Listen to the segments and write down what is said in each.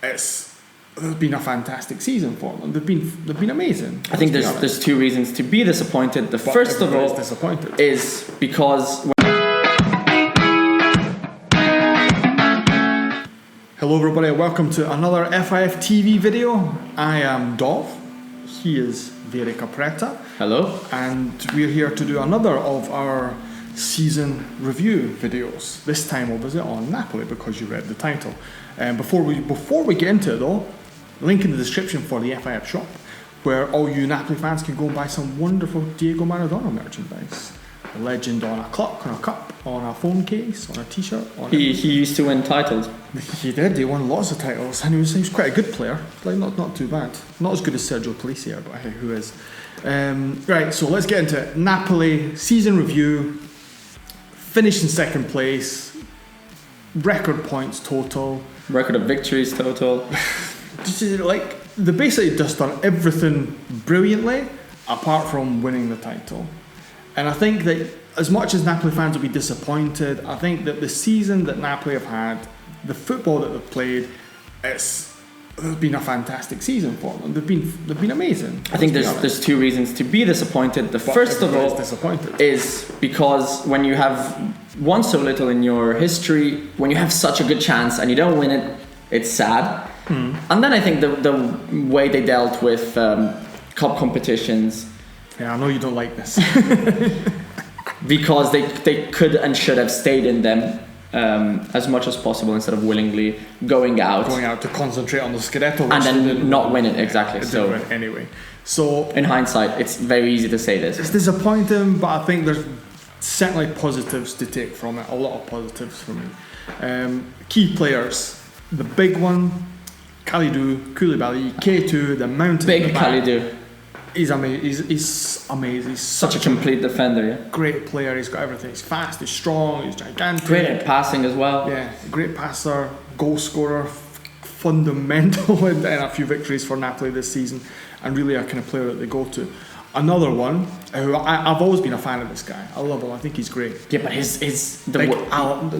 it's been a fantastic season for them. They've been amazing. I think there's two reasons to be disappointed. The first of all is because Hello everybody, welcome to another FIF TV video. I am Dov, he is Vieri Capretta. Hello. And we're here to do another of our season review videos. This time obviously on Napoli because you read the title. Before we get into it though, link in the description for the FIF shop where all you Napoli fans can go and buy some wonderful Diego Maradona merchandise. A legend on a clock, on a cup, on a phone case, on a t-shirt. He used to win titles. He did. He won lots of titles, and he was quite a good player. Like not too bad. Not as good as Sergio Polisi, but hey, who is? Right. So let's get into it. Napoli season review. Finished in second place. Record points total. Record of victories total. Like they basically just done everything brilliantly, apart from winning the title. And I think that as much as Napoli fans will be disappointed, I think that the season that Napoli have had, the football that they've played, it's been a fantastic season for them. They've been amazing. I think there's two reasons to be disappointed. The first of all is because when you have won so little in your history, when you have such a good chance and you don't win it, it's sad. And then I think the way they dealt with cup competitions. Yeah, I know you don't like this. Because they could and should have stayed in them as much as possible instead of willingly going out to concentrate on the Scudetto and then not win it. Exactly. So anyway, so in hindsight, it's very easy to say this. It's disappointing, but I think there's certainly positives to take from it. A lot of positives for me. Key players, the big one, Kalidou Koulibaly, K2, the mountain. Big Kalidou. He's amazing. He's amazing. He's such a complete defender. Yeah. Great player. He's got everything. He's fast. He's strong. He's gigantic. Great at passing as well. Yeah, great passer, goal scorer, fundamental in a few victories for Napoli this season, and really a kind of player that they go to. Another one who I've always been a fan of this guy. I love him. I think he's great. Yeah, but his Alan.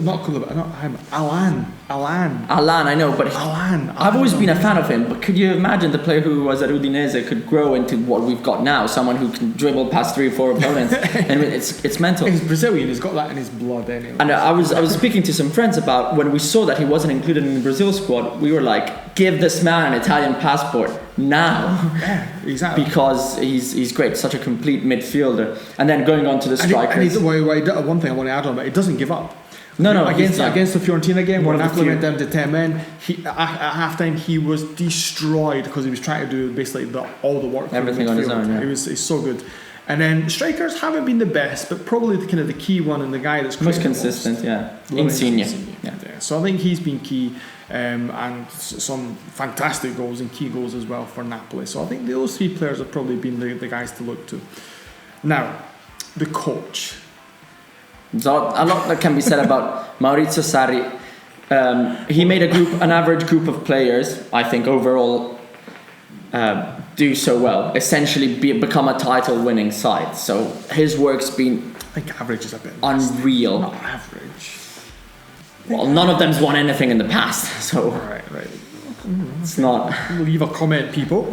I know, but Alan. I've always been a fan of him. But could you imagine the player who was at Udinese could grow into what we've got now? Someone who can dribble past 3 or 4 opponents. And it's mental. He's Brazilian. He's got that in his blood anyway. And I was speaking to some friends about when we saw that he wasn't included in the Brazil squad. We were like, give this man an Italian passport now. Yeah, exactly. Because he's great. Such a complete midfielder. And then going on to the strikers. One thing I want to add on, but he doesn't give up. No. Against the Fiorentina game, when Napoli went down to 10 men, at halftime he was destroyed because he was trying to do basically all the work. Everything on his own. Yeah. He's so good. And then strikers haven't been the best, but probably the key one and the guy that's most consistent. Yeah, Insigne. Yeah. So I think he's been key. And some fantastic goals and key goals as well for Napoli. So I think those 3 players have probably been the guys to look to. Now, the coach. There's a lot that can be said about Maurizio Sarri. He made an average group of players, I think overall, do so well. Essentially become a title-winning side. So his work's been I think average is a bit unreal. Not average. Well, none of them's won anything in the past, so right. It's not. Leave a comment, people.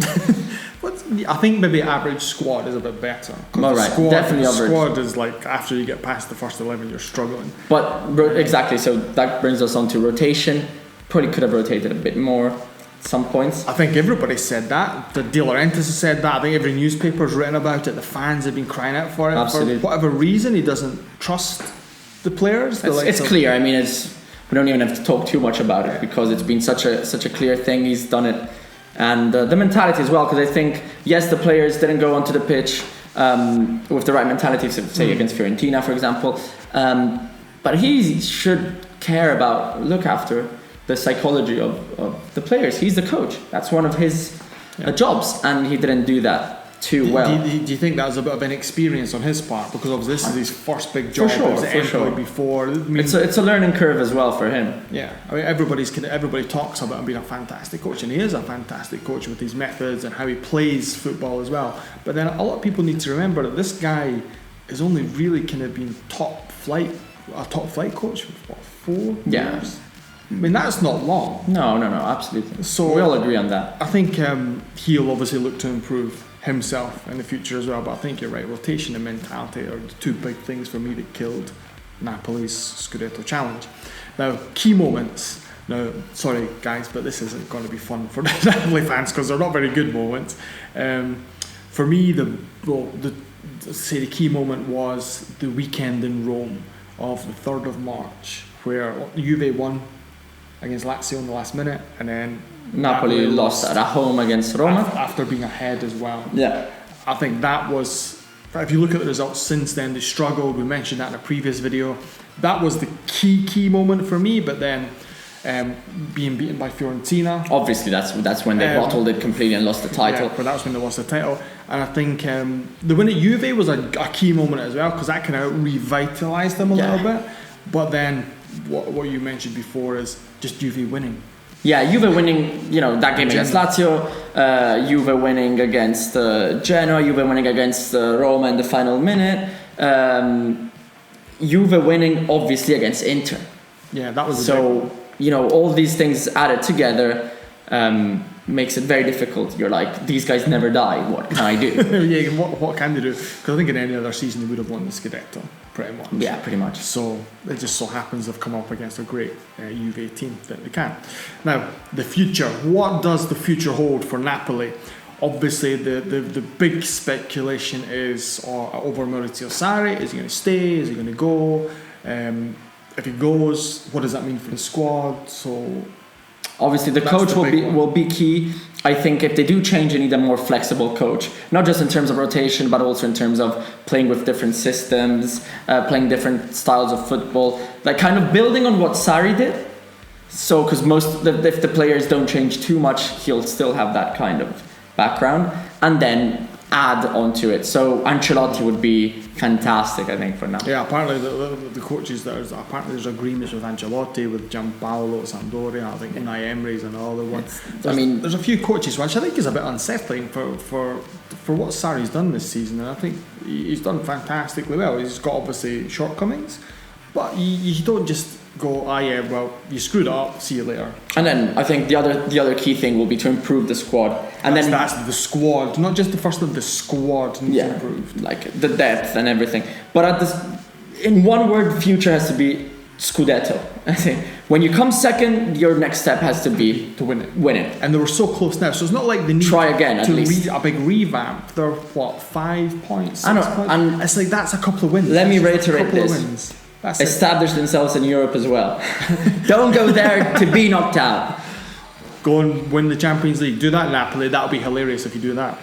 I think maybe average squad is a bit better. All right, definitely average. Squad is like after you get past the first 11, you're struggling. But exactly, so that brings us on to rotation. Probably could have rotated a bit more at some points. I think everybody said that. The De Laurentiis has said that. I think every newspaper's written about it. The fans have been crying out for it. Absolutely. For whatever reason, he doesn't trust the players. It's clear. I mean, we don't even have to talk too much about it because it's been such a clear thing. He's done it, and the mentality as well. Because I think yes, the players didn't go onto the pitch with the right mentality, say against Fiorentina, for example. But he should look after the psychology of the players. He's the coach. That's one of his jobs, and he didn't do that too well. Do you think that was a bit of an experience on his part? Because obviously this is his first big job. For sure. Before. I mean, it's a learning curve as well for him. Yeah, I mean everybody talks about him being a fantastic coach, and he is a fantastic coach with his methods and how he plays football as well. But then a lot of people need to remember that this guy is only really kind of been a top flight coach for 4 years. I mean, that's not long. No, absolutely. So we all agree on that. I think he'll obviously look to improve himself in the future as well, but I think you're right. Rotation and mentality are the two big things for me that killed Napoli's Scudetto challenge. Now, key moments. Now, sorry guys, but this isn't going to be fun for the Napoli fans because they're not very good moments. For me, the key moment was the weekend in Rome of the 3rd of March, where Juve won against Lazio in the last minute, and then Napoli lost at home against Roma after being ahead as well. Yeah, I think that was. If you look at the results since then, they struggled. We mentioned that in a previous video. That was the key moment for me. But then being beaten by Fiorentina. Obviously, that's when they bottled it completely and lost the title. Yeah, but that was when they lost the title. And I think the win at Juve was a key moment as well, because that kind of revitalised them a little bit. But then what you mentioned before is just Juve winning. Yeah, Juve winning, that game against Lazio, Juve winning against Genoa, Juve winning against Roma in the final minute, Juve winning obviously against Inter. Yeah, that was all these things added together makes it very difficult. You're like, these guys never die, what can I do? Yeah, what can they do? Because I think in any other season they would have won the Scudetto, pretty much. Yeah, pretty much. So it just so happens they've come up against a great Juve team that they can. Now, the future. What does the future hold for Napoli? Obviously, the big speculation is over Maurizio Sarri. Is he going to stay? Is he going to go? If he goes, what does that mean for the squad? So obviously the coach will be key. I think if they do change, they need a more flexible coach, not just in terms of rotation, but also in terms of playing with different systems, playing different styles of football, like kind of building on what Sarri did. So, because if the players don't change too much, he'll still have that kind of background, and then add onto it. So Ancelotti would be fantastic, I think, for now. Yeah, apparently the coaches there's agreements with Ancelotti, with Giampaolo at Sampdoria. I think Unai Emery's another one. There's a few coaches, which I think is a bit unsettling for what Sarri's done this season, and I think he's done fantastically well. He's got obviously shortcomings, but you don't just go, you screwed up, see you later. And then I think the other key thing will be to improve the squad. And that's the squad, not just the first of the squad needs improved. Like the depth and everything. But in one word, future has to be Scudetto. I think when you come second, your next step has to be to win it. Win it. And they were so close now, so it's not like they need try again at least. A big revamp. They're 5 points? 6 I know, points? and it's like that's a couple of wins. Let me reiterate this. Establish themselves in Europe as well. Don't go there to be knocked out. Go and win the Champions League. Do that in Napoli. That would be hilarious if you do that.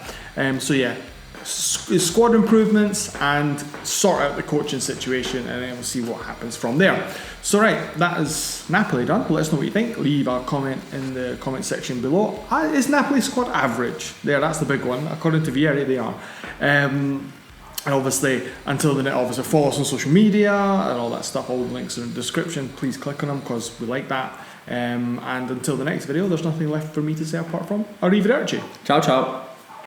Squad improvements and sort out the coaching situation, and then we'll see what happens from there. So right, that is Napoli done. Let us know what you think. Leave a comment in the comment section below. Is Napoli's squad average? That's the big one. According to Vieri, they are. And obviously, follow us on social media and all that stuff. All the links are in the description. Please click on them because we like that. And until the next video, there's nothing left for me to say apart from arrivederci. Ciao, ciao.